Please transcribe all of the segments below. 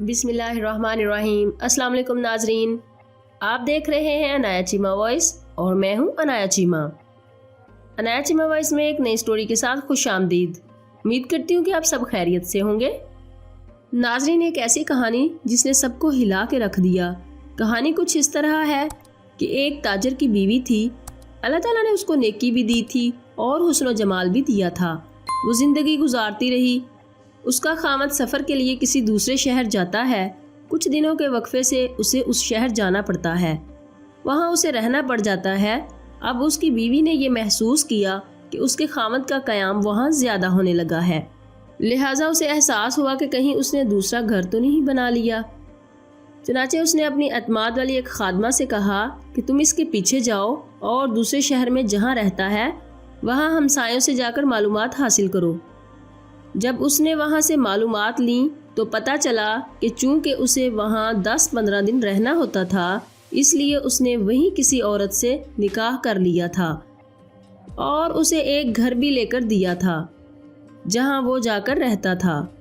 बिस्मिल्लाहिर्रहमानिर्रहीम। अस्सलाम वालेकुम नाजरीन, आप देख रहे हैं अनाया चीमा वॉइस और मैं हूं अनाया चीमा। अनाया चीमा वॉइस में एक नई स्टोरी के साथ खुश आमदीद। उम्मीद करती हूं कि आप सब खैरियत से होंगे। नाजरीन, एक ऐसी कहानी जिसने सबको हिला के रख दिया। कहानी कुछ इस तरह है कि एक ताजर की बीवी थी। अल्लाह ताला ने उसको नेकी भी दी थी और हुस्न जमाल भी दिया था। वो ज़िंदगी गुजारती रही। उसका खामद सफ़र के लिए किसी दूसरे शहर जाता है। कुछ दिनों के वक्फे से उसे उस शहर जाना पड़ता है। वहाँ उसे रहना पड़ जाता है। अब उसकी बीवी ने ये महसूस किया कि उसके खामद का क़याम वहाँ ज़्यादा होने लगा है। लिहाजा उसे एहसास हुआ कि कहीं उसने दूसरा घर तो नहीं बना लिया। चुनाचे उसने अपनी अतमाद वाली एक खादमा से कहा कि तुम इसके पीछे जाओ और दूसरे शहर में जहाँ रहता है वहाँ हमसायों से जाकर मालूमात हासिल करो। जब उसने वहाँ से मालूमात ली तो पता चला कि चूँकि उसे वहाँ 10-15 दिन रहना होता था, इसलिए उसने वहीं किसी औरत से निकाह कर लिया था और उसे एक घर भी लेकर दिया था जहाँ वो जाकर रहता था।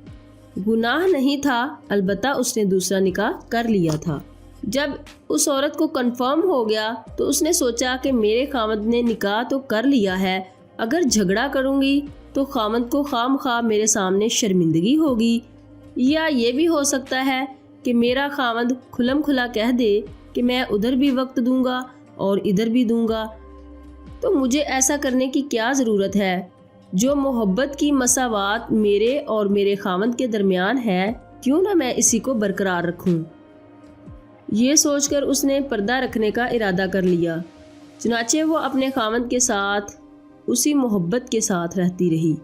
गुनाह नहीं था, अलबत्ता उसने दूसरा निकाह कर लिया था। जब उस औरत को कंफर्म हो गया तो उसने सोचा कि मेरे खामद ने निकाह तो कर लिया है, अगर झगड़ा करूँगी तो खामद को खामखा मेरे सामने शर्मिंदगी होगी, या ये भी हो सकता है कि मेरा खामद खुलम खुला कह दे कि मैं उधर भी वक्त दूंगा और इधर भी दूंगा। तो मुझे ऐसा करने की क्या ज़रूरत है? जो मोहब्बत की मसावात मेरे और मेरे खामद के दरमियान है, क्यों ना मैं इसी को बरकरार रखूं। ये सोचकर उसने पर्दा रखने का इरादा कर लिया। चुनाचे वो अपने खामद के साथ उसी मोहब्बत के साथ रहती रही।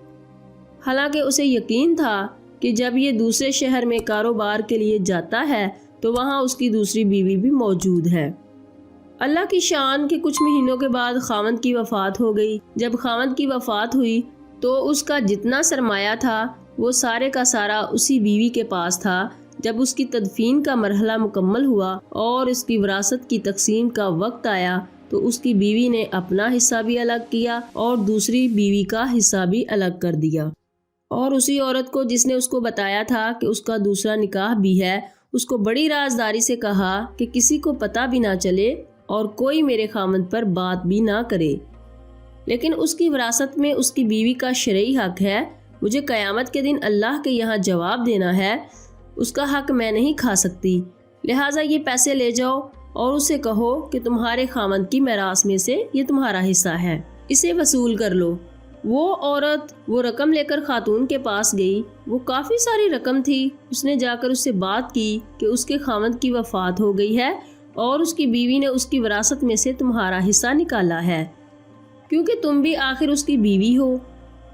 हालांकि उसे यकीन था कि जब ये दूसरे शहर में कारोबार के लिए जाता है तो वहाँ उसकी दूसरी बीवी भी मौजूद है। अल्लाह की शान के कुछ महीनों के बाद खामद की वफ़ात हो गई। जब खामद की वफ़ात हुई तो उसका जितना सरमाया था वो सारे का सारा उसी बीवी के पास था। जब उसकी तदफीन का मरहला मुकम्मल हुआ और उसकी विरासत की तकसीम का वक्त आया तो उसकी बीवी ने अपना हिस्सा भी अलग किया और दूसरी बीवी का हिस्सा भी अलग कर दिया। और उसी औरत को जिसने उसको बताया था कि उसका दूसरा निकाह भी है, उसको बड़ी राजदारी से कहा कि किसी को पता भी ना चले और कोई मेरे खामद पर बात भी ना करे, लेकिन उसकी विरासत में उसकी बीवी का शरई हक है। मुझे क़यामत के दिन अल्लाह के यहाँ जवाब देना है, उसका हक मैं नहीं खा सकती। लिहाजा ये पैसे ले जाओ और उसे कहो कि तुम्हारे खामद की मिरास में से ये तुम्हारा हिस्सा है, इसे वसूल कर लो। वो औरत वो रकम लेकर खातून के पास गई। वो काफ़ी सारी रकम थी। उसने जाकर उससे बात की कि उसके खामद की वफ़ात हो गई है और उसकी बीवी ने उसकी विरासत में से तुम्हारा हिस्सा निकाला है, क्योंकि तुम भी आखिर उसकी बीवी हो।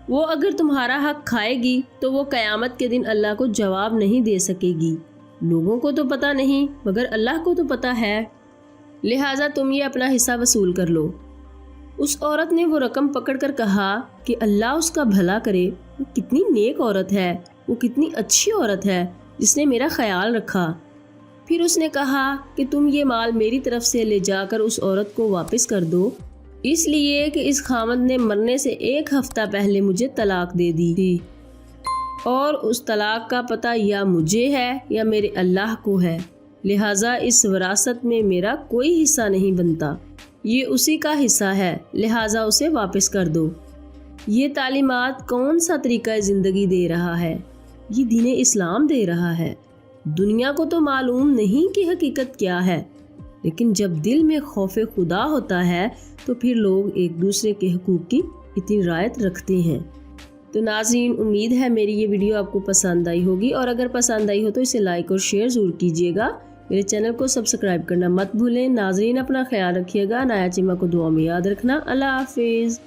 वो अगर तुम्हारा हक खाएगी तो वो क़यामत के दिन अल्लाह को जवाब नहीं दे सकेगी। लोगों को तो पता नहीं मगर अल्लाह को तो पता है, लिहाजा तुम ये अपना हिस्सा वसूल कर लो। उस औरत ने वो रकम पकड़कर कहा कि अल्लाह उसका भला करे। वो कितनी नेक औरत है, वो कितनी अच्छी औरत है जिसने मेरा ख्याल रखा। फिर उसने कहा कि तुम ये माल मेरी तरफ से ले जाकर उस औरत को वापस कर दो, इसलिए कि इस खामद ने मरने से 1 हफ्ता पहले मुझे तलाक दे दी थी और उस तलाक का पता या मुझे है या मेरे अल्लाह को है। लिहाजा इस विरासत में मेरा कोई हिस्सा नहीं बनता, ये उसी का हिस्सा है, लिहाजा उसे वापस कर दो। ये तालीमात कौन सा तरीका ज़िंदगी दे रहा है? ये दीन इस्लाम दे रहा है। दुनिया को तो मालूम नहीं कि हकीकत क्या है, लेकिन जब दिल में खौफ खुदा होता है तो फिर लोग एक दूसरे के हुकूक की इतनी रियायत रखते हैं। तो नाज़रीन, उम्मीद है मेरी ये वीडियो आपको पसंद आई होगी, और अगर पसंद आई हो तो इसे लाइक और शेयर ज़रूर कीजिएगा। मेरे चैनल को सब्सक्राइब करना मत भूलें। नाज़रीन, अपना ख्याल रखिएगा। अनाया चीमा को दुआ में याद रखना। अल्लाह हाफिज़।